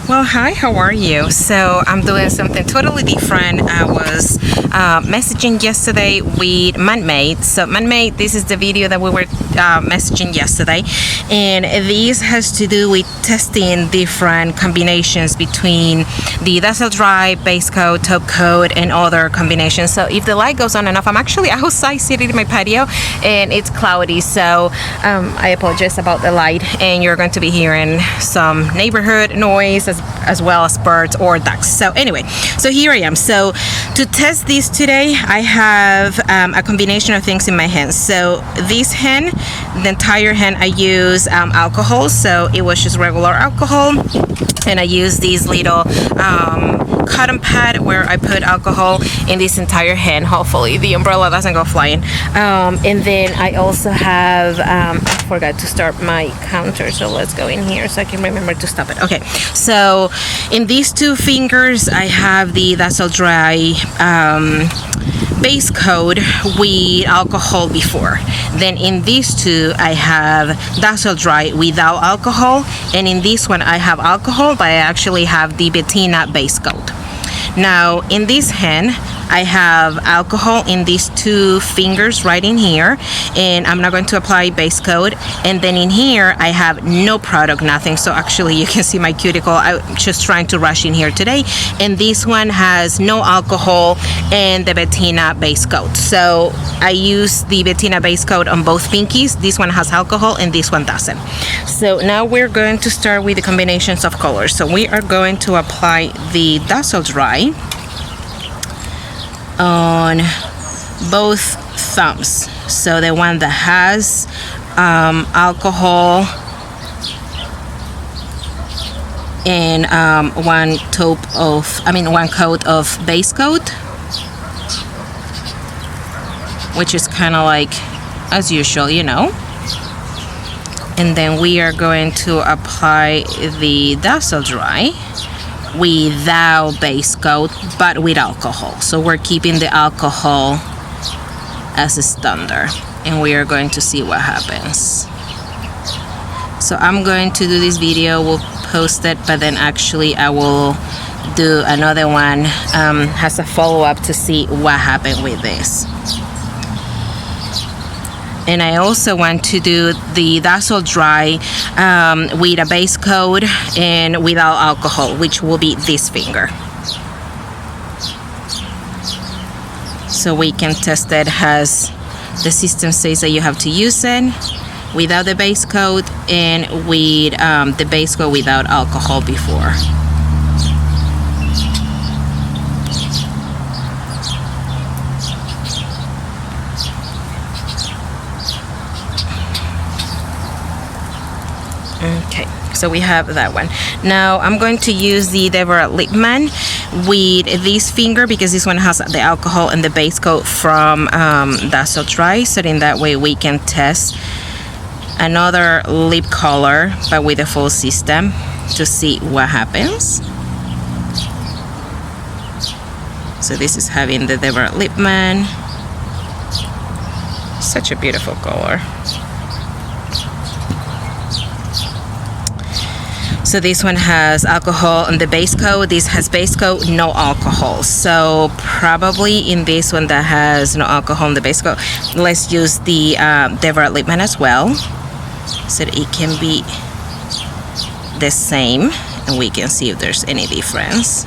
Well, hi, how are you? So I'm doing something totally different. I was messaging yesterday with ManMade. So ManMade, this is the video that we were messaging yesterday, and this has to do with testing different combinations between the Dazzle Dry, base coat, top coat, and other combinations. So if the light goes on and off, I'm actually outside sitting in my patio and it's cloudy, so I apologize about the light, and you're going to be hearing some neighborhood noise as well as birds or ducks. So anyway, so here I am. So to test this today, I have a combination of things in my hands. So this hand, the entire hand, I use alcohol. So it was just regular alcohol, and I use this little cotton pad where I put alcohol in this entire hand. Hopefully the umbrella doesn't go flying. And then I also have I forgot to start my counter, so let's go in here so I can remember to stop it. Okay, so in these two fingers I have the Dazzle Dry base coat with alcohol before. Then in these two I have Dazzle Dry without alcohol, and in this one I have alcohol, but I actually have the Bettina base coat. Now in this hand I have alcohol in these two fingers right in here, and I'm not going to apply base coat. And then in here I have no product, nothing. So actually you can see my cuticle. I'm just trying to rush in here today. And this one has no alcohol and the Bettina base coat. So I use the Bettina base coat on both pinkies. This one has alcohol and this one doesn't. So now we're going to start with the combinations of colors. So we are going to apply the Dazzle Dry on both thumbs. So the one that has alcohol and one coat of base coat, which is kind of like as usual, you know. And then we are going to apply the Dazzle Dry without base coat but with alcohol. So we're keeping the alcohol as a standard, and we are going to see what happens. So I'm going to do this video, we'll post it, but then actually I will do another one as a follow-up to see what happened with this. And I also want to do the Dazzle Dry with a base coat and without alcohol, which will be this finger. So we can test it as the system says that you have to use it without the base coat and with the base coat without alcohol before. Okay, so we have that one. Now I'm going to use the Deborah Lipman with this finger because this one has the alcohol and the base coat from Dazzle Dry, so in that way we can test another lip color but with a full system to see what happens. So this is having the Deborah Lipman. Such a beautiful color. So this one has alcohol on the base coat. This has base coat, no alcohol. So probably in this one that has no alcohol on the base coat, let's use the Deborah Lipman as well, so that it can be the same, and we can see if there's any difference.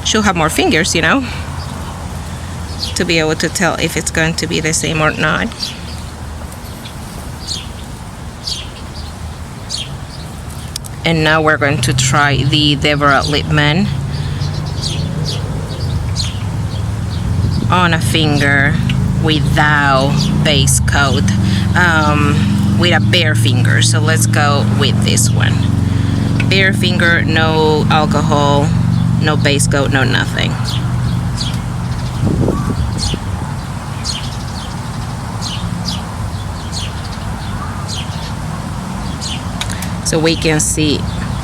She'll have more fingers, you know, to be able to tell if it's going to be the same or not. And now we're going to try the Deborah Lipman on a finger without base coat, with a bare finger. So let's go with this one. Bare finger, no alcohol, no base coat, no nothing. So we can see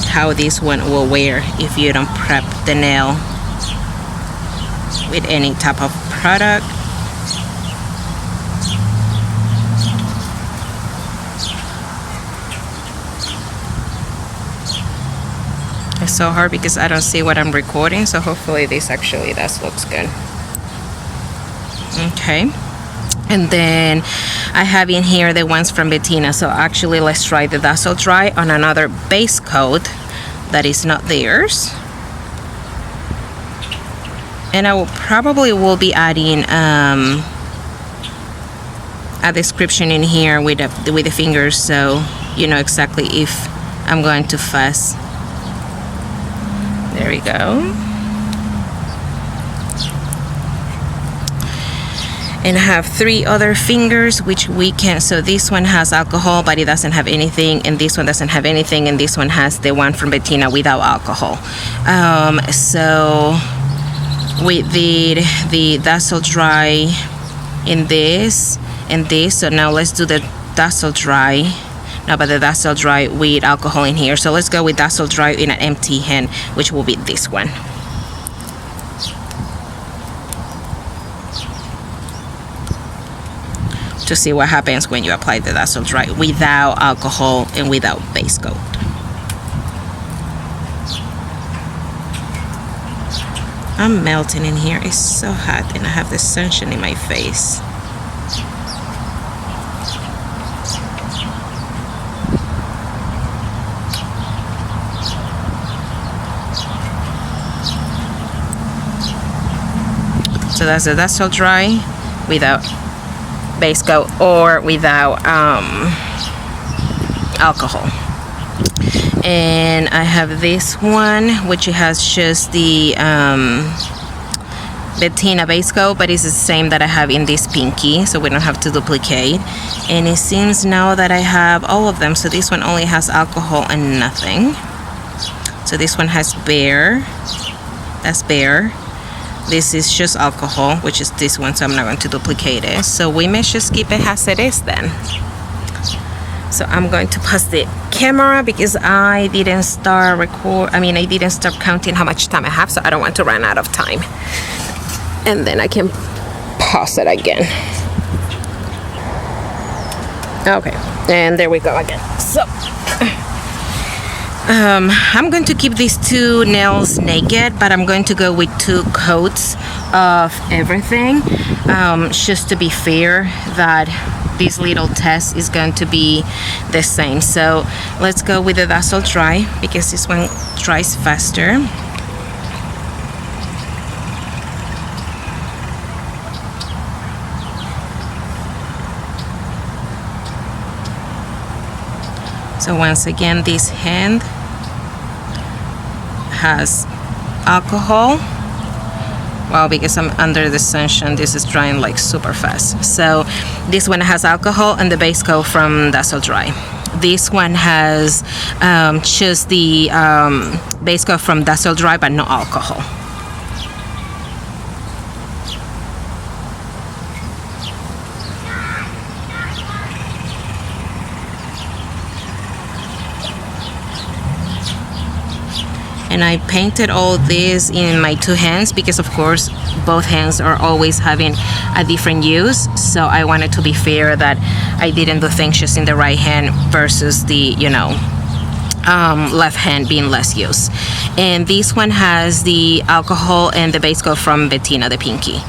how this one will wear if you don't prep the nail with any type of product. so hard because I don't see what I'm recording, so hopefully this actually looks good. Okay, and then I have in here the ones from Bettina. So actually let's try the Dazzle Dry on another base coat that is not theirs. And I will probably be adding a description in here with the fingers, so you know exactly if I'm going to fuss. There we go. And I have 3 other fingers which we can, so this one has alcohol but it doesn't have anything, and this one doesn't have anything, and this one has the one from Bettina without alcohol. So we did the Dazzle Dry in this and this, so now let's do the Dazzle Dry. No, but the Dazzle Dry with alcohol in here. So let's go with Dazzle Dry in an empty hand, which will be this one. To see what happens when you apply the Dazzle Dry without alcohol and without base coat. I'm melting in here. It's so hot and I have the sunshine in my face. So that's the Dazzle Dry without base coat or without alcohol. And I have this one which has just the Bettina base coat, but it's the same that I have in this pinky, so we don't have to duplicate. And it seems now that I have all of them, so this one only has alcohol and nothing. So this one has Bear, that's Bear. This is just alcohol, which is this one, so I'm not going to duplicate it. So we may just keep it as it is then. So I'm going to pause the camera because I didn't start I didn't start counting how much time I have, so I don't want to run out of time. And then I can pause it again. Okay, and there we go again. So I'm going to keep these 2 nails naked, but I'm going to go with 2 coats of everything, just to be fair that this little test is going to be the same. So let's go with the Dazzle Dry because this one dries faster. So once again, this hand has alcohol. Well, because I'm under the sunshine, this is drying like super fast. So this one has alcohol and the base coat from Dazzle Dry. This one has just the base coat from Dazzle Dry, but no alcohol. And I painted all this in my 2 hands because of course both hands are always having a different use, so I wanted to be fair that I didn't do things just in the right hand versus the left hand being less used. And this one has the alcohol and the base coat from Bettina, the pinky.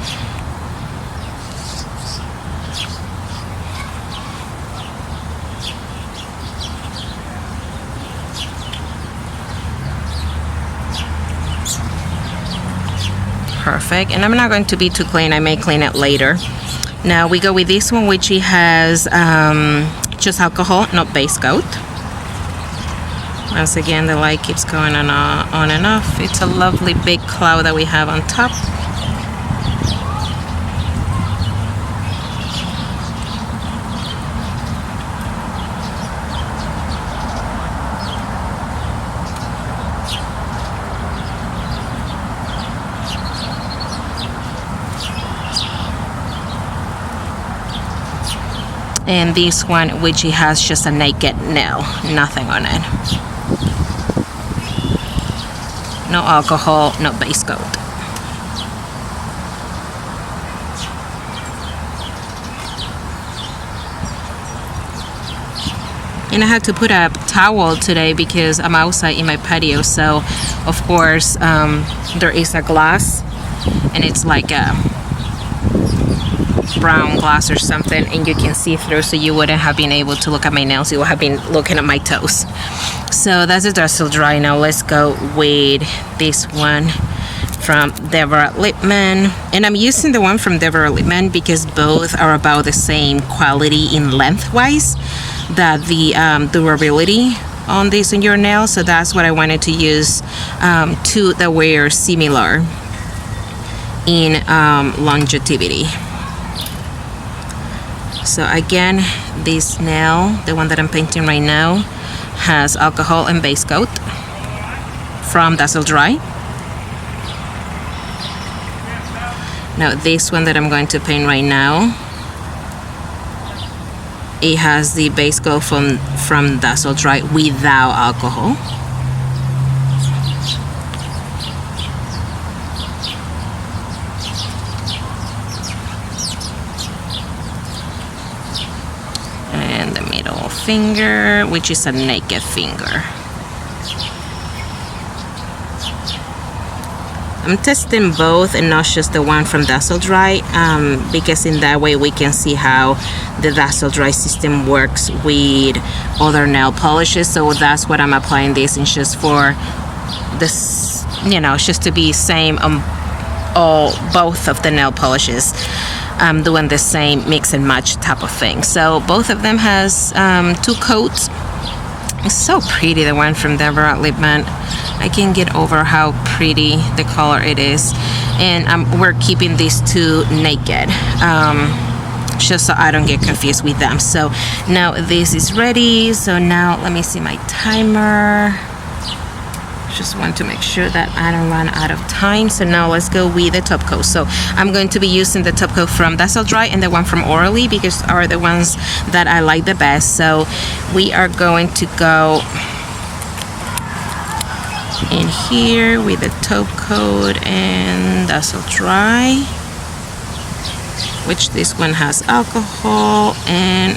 Perfect. And I'm not going to be too clean, I may clean it later. Now we go with this one, which it has just alcohol, not base coat. Once again, the light keeps going on and off. It's a lovely big cloud that we have on top. And this one, which it has just a naked nail, nothing on it. No alcohol, no base coat. And I had to put a towel today because I'm outside in my patio, so of course there is a glass, and it's like a brown glass or something, and you can see through, so you wouldn't have been able to look at my nails, you would have been looking at my toes. So that's a Dazzle Dry. Now let's go with this one from Deborah Lippmann, and I'm using the one from Deborah Lippmann because both are about the same quality in lengthwise, that the durability on this on your nail, so that's what I wanted to use, two that were similar in longevity. So again, this nail, the one that I'm painting right now, has alcohol and base coat from Dazzle Dry. Now this one that I'm going to paint right now, it has the base coat from Dazzle Dry without alcohol. And the middle finger, which is a naked finger. I'm testing both and not just the one from Dazzle Dry, because in that way we can see how the Dazzle Dry system works with other nail polishes. So that's what I'm applying this, and just for this, you know, just to be same on both of the nail polishes. I'm doing the same mix and match type of thing. So both of them has two coats. It's so pretty, the one from Deborah Lippmann. I can't get over how pretty the color it is, and we're keeping these two naked, just so I don't get confused with them. So now this is ready. So now let me see my timer. Just want to make sure that I don't run out of time. So now let's go with the top coat. So I'm going to be using the top coat from Dazzle Dry and the one from Orly, because are the ones that I like the best. So we are going to go in here with the top coat and Dazzle Dry, which this one has alcohol, and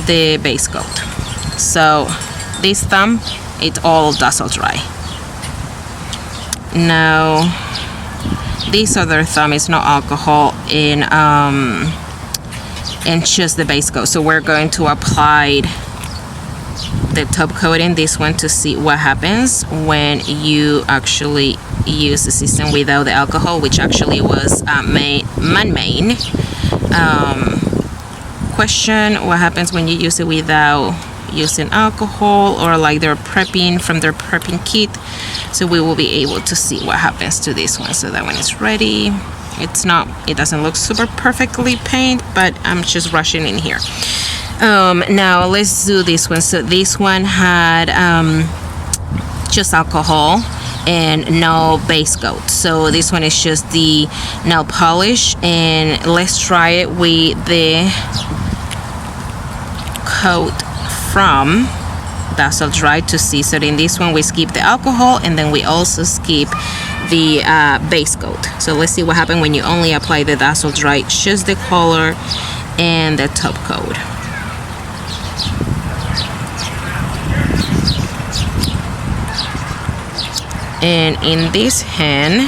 the base coat. So this thumb, it's all Dazzle Dry. Now this other thumb is no alcohol in and just the base coat. So we're going to apply the top coat in this one to see what happens when you actually use the system without the alcohol, which actually was my main question. What happens when you use it without using alcohol, or like they're prepping from their prepping kit? So we will be able to see what happens to this one. So that one is ready. It doesn't look super perfectly painted, but I'm just rushing in here. Now let's do this one. So this one had just alcohol and no base coat. So this one is just the nail polish, and let's try it with the coat from Dazzle Dry to see. So in this one we skip the alcohol, and then we also skip the base coat. So let's see what happens when you only apply the Dazzle Dry, just the color and the top coat. And in this hand,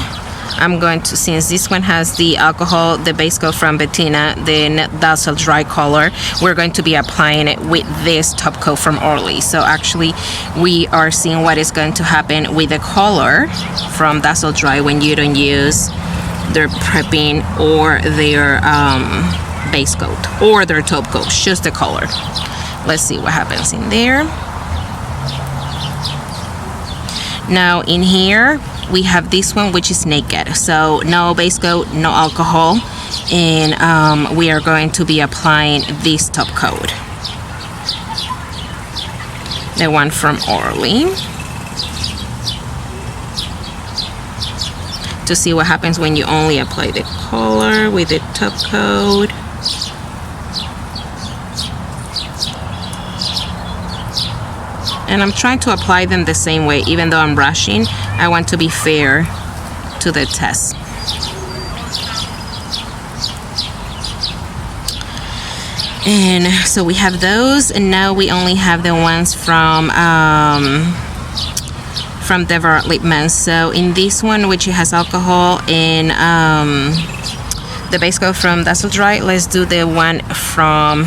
I'm going to, since this one has the alcohol, the base coat from Bettina, the Dazzle Dry color, we're going to be applying it with this top coat from Orly. So actually we are seeing what is going to happen with the color from Dazzle Dry when you don't use their prepping or their base coat or their top coat, just the color. Let's see what happens in there. Now in here we have this one, which is naked, so no base coat, no alcohol, and we are going to be applying this top coat, the one from Orly, to see what happens when you only apply the color with the top coat. And I'm trying to apply them the same way, even though I'm rushing. I want to be fair to the test. And so we have those, and now we only have the ones from the Lipman. So in this one, which has alcohol and the base coat from Dazzle Dry, let's do the one from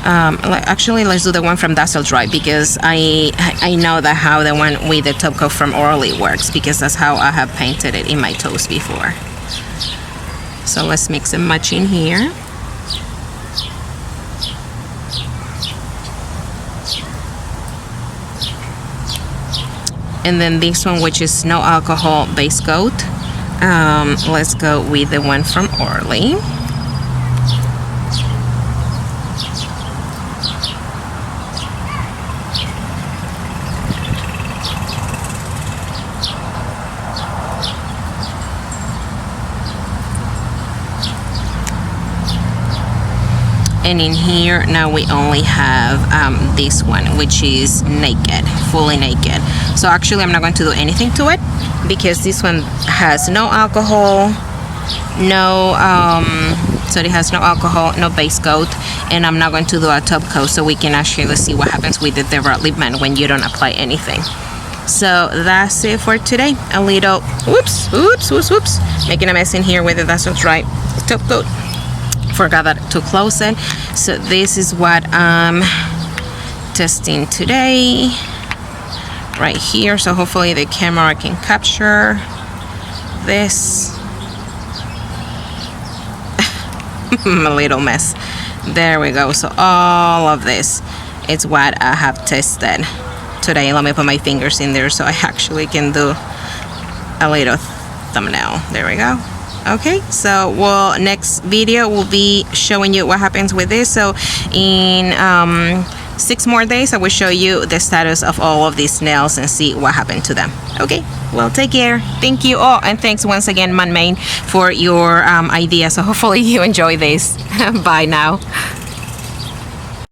actually let's do the one from Dazzle Dry, because I know that how the one with the top coat from Orly works, because that's how I have painted it in my toes before. So let's mix and match in here. And then this one, which is no alcohol base coat, let's go with the one from Orly. And in here now we only have this one, which is naked, fully naked. So actually I'm not going to do anything to it, because this one has no alcohol, so it has no alcohol, no base coat, and I'm not going to do a top coat, so we can actually see what happens with the Dazzle Lip Man when you don't apply anything. So that's it for today. A little whoops, making a mess in here with the Dazzle Dry top coat. Forgot to close it. So this is what I'm testing today right here. So hopefully the camera can capture this. A little mess. There we go. So all of this is what I have tested today. Let me put my fingers in there so I actually can do a little thumbnail. There we go. Okay, so well, next video will be showing you what happens with this. So in 6 more days I will show you the status of all of these nails and see what happened to them. Okay, well, take care. Thank you. Oh, and thanks once again, Manmain, for your idea. So hopefully you enjoy this. Bye now.